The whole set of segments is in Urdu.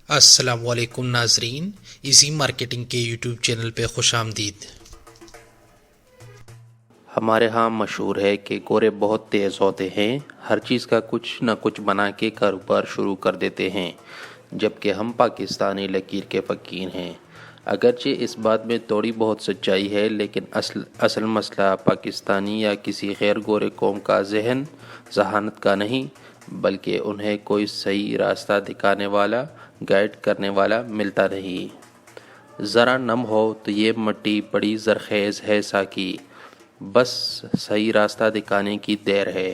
السلام علیکم ناظرین، ایزی مارکیٹنگ کے یوٹیوب چینل پہ خوش آمدید۔ ہمارے ہاں مشہور ہے کہ گورے بہت تیز ہوتے ہیں، ہر چیز کا کچھ نہ کچھ بنا کے کاروبار شروع کر دیتے ہیں، جبکہ ہم پاکستانی لکیر کے فقیر ہیں۔ اگرچہ اس بات میں تھوڑی بہت سچائی ہے، لیکن اصل مسئلہ پاکستانی یا کسی غیر گورے قوم کا ذہانت کا نہیں، بلکہ انہیں کوئی صحیح راستہ دکھانے والا، گائیڈ کرنے والا ملتا نہیں۔ ذرا نم ہو تو یہ مٹی بڑی زرخیز ہے ساقی، بس صحیح راستہ دکھانے کی دیر ہے۔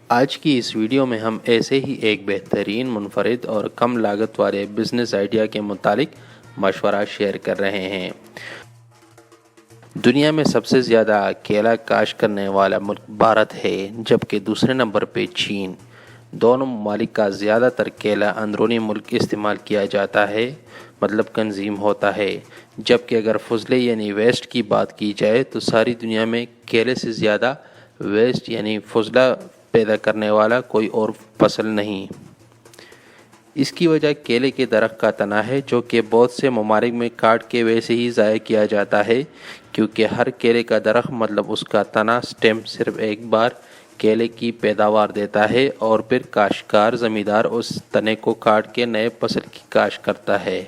آج کی اس ویڈیو میں ہم ایسے ہی ایک بہترین، منفرد اور کم لاگت والے بزنس آئیڈیا کے متعلق مشورہ شیئر کر رہے ہیں۔ دنیا میں سب سے زیادہ کیلا کاشت کرنے والا ملک بھارت ہے، جبکہ دوسرے نمبر پہ چین۔ دونوں ممالک کا زیادہ تر کیلا اندرونی ملک استعمال کیا جاتا ہے، مطلب کنزیوم ہوتا ہے، جبکہ اگر فضلے یعنی ویسٹ کی بات کی جائے تو ساری دنیا میں کیلے سے زیادہ ویسٹ یعنی فضلہ پیدا کرنے والا کوئی اور فصل نہیں۔ اس کی وجہ کیلے کے درخت کا تنا ہے، جو کہ بہت سے ممالک میں کاٹ کے ویسے ہی ضائع کیا جاتا ہے، کیونکہ ہر کیلے کا درخت مطلب اس کا تنا سٹیم صرف ایک بار کیلے کی پیداوار دیتا ہے اور پھر کاشتکار زمیندار اس تنے کو کاٹ کے نئے فصل کی کاشت کرتا ہے۔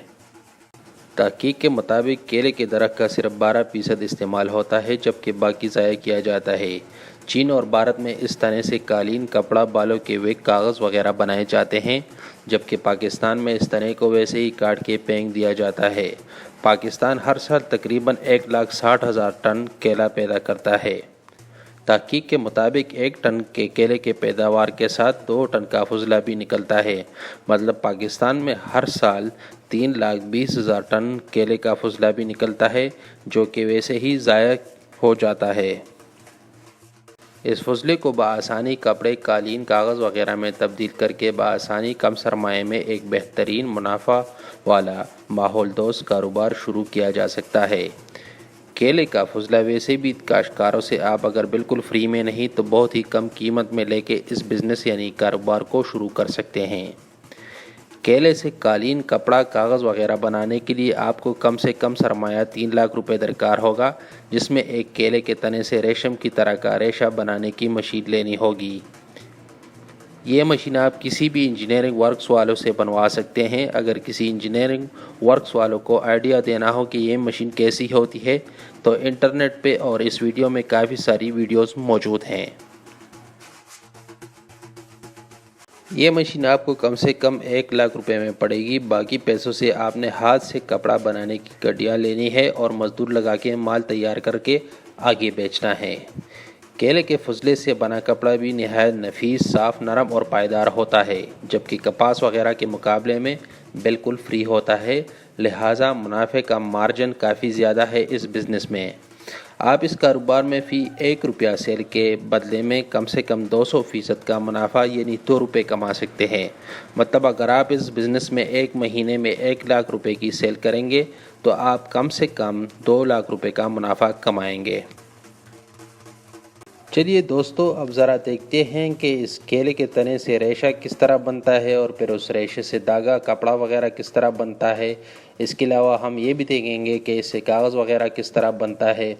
تحقیق کے مطابق کیلے کے درخت کا صرف 12% استعمال ہوتا ہے، جبکہ باقی ضائع کیا جاتا ہے۔ چین اور بھارت میں اس تنے سے قالین، کپڑا، بالوں کے وگ، کاغذ وغیرہ بنائے جاتے ہیں، جبکہ پاکستان میں اس تنے کو ویسے ہی کاٹ کے پھینک دیا جاتا ہے۔ پاکستان ہر سال تقریباً 1,60,000 ٹن کیلا پیدا کرتا ہے۔ تحقیق کے مطابق 1 ٹن کے کیلے کے پیداوار کے ساتھ 2 ٹن کا فضلہ بھی نکلتا ہے، مطلب پاکستان میں ہر سال 3,20,000 ٹن کیلے کا فضلہ بھی نکلتا ہے، جو کہ ویسے ہی ضائع ہو جاتا ہے۔ اس فضلے کو بآسانی کپڑے، قالین، کاغذ وغیرہ میں تبدیل کر کے بآسانی کم سرمایہ میں ایک بہترین، منافع والا، ماحول دوست کاروبار شروع کیا جا سکتا ہے۔ کیلے کا فضلہ ویسے بھی کاشتکاروں سے آپ اگر بالکل فری میں نہیں تو بہت ہی کم قیمت میں لے کے اس بزنس یعنی کاروبار کو شروع کر سکتے ہیں۔ کیلے سے قالین، کپڑا، کاغذ وغیرہ بنانے کے لیے آپ کو کم سے کم سرمایہ 3 لاکھ روپے درکار ہوگا، جس میں ایک کیلے کے تنے سے ریشم کی طرح کا ریشہ بنانے کی مشین لینی ہوگی۔ یہ مشین آپ کسی بھی انجینئرنگ ورکس والوں سے بنوا سکتے ہیں۔ اگر کسی انجینئرنگ ورکس والوں کو آئیڈیا دینا ہو کہ یہ مشین کیسی ہوتی ہے تو انٹرنیٹ پہ اور اس ویڈیو میں کافی ساری ویڈیوز موجود ہیں۔ یہ مشین آپ کو کم سے کم 1 لاکھ روپے میں پڑے گی۔ باقی پیسوں سے آپ نے ہاتھ سے کپڑا بنانے کی گڈیاں لینی ہے اور مزدور لگا کے مال تیار کر کے آگے بیچنا ہے۔ کیلے کے فضلے سے بنا کپڑا بھی نہایت نفیس، صاف، نرم اور پائیدار ہوتا ہے، جبکہ کپاس وغیرہ کے مقابلے میں بالکل فری ہوتا ہے، لہٰذا منافع کا مارجن کافی زیادہ ہے اس بزنس میں۔ آپ اس کاروبار میں فی 1 روپیہ سیل کے بدلے میں کم سے کم 200% کا منافع یعنی 2 روپے کما سکتے ہیں۔ مطلب اگر آپ اس بزنس میں ایک مہینے میں 1 لاکھ روپے کی سیل کریں گے تو آپ کم سے کم 2 لاکھ روپے کا منافع کمائیں گے۔ چلیے دوستو، اب ذرا دیکھتے ہیں کہ اس کیلے کے تنے سے ریشہ کس طرح بنتا ہے اور پھر اس ریشے سے دھاگا، کپڑا وغیرہ کس طرح بنتا ہے۔ اس کے علاوہ ہم یہ بھی دیکھیں گے کہ اس سے کاغذ وغیرہ کس طرح بنتا ہے۔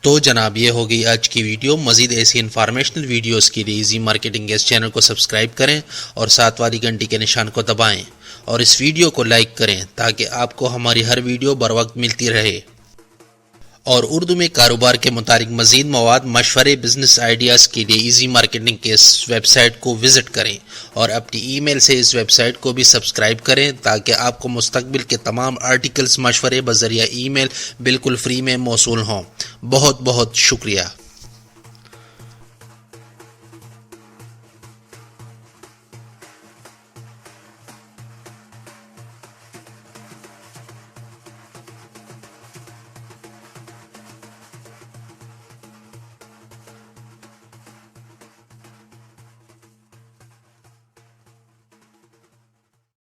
تو جناب یہ ہوگی آج کی ویڈیو. مزید ایسی انفارمیشنل ویڈیوز کے لیے ایزی مارکیٹنگ کے اس چینل کو سبسکرائب کریں اور ساتھ والی گھنٹی کے نشان کو دبائیں اور اس ویڈیو کو لائک کریں تاکہ آپ کو ہماری ہر ویڈیو بر وقت ملتی رہے. اور اردو میں کاروبار کے متعلق مزید مواد، مشورے، بزنس آئیڈیاز کے لیے ایزی مارکیٹنگ کے اس ویب سائٹ کو وزٹ کریں اور اپنی ای میل سے اس ویب سائٹ کو بھی سبسکرائب کریں تاکہ آپ کو مستقبل کے تمام آرٹیکلز، مشورے بذریعہ ای میل بالکل فری میں موصول ہوں. بہت بہت شکریہ.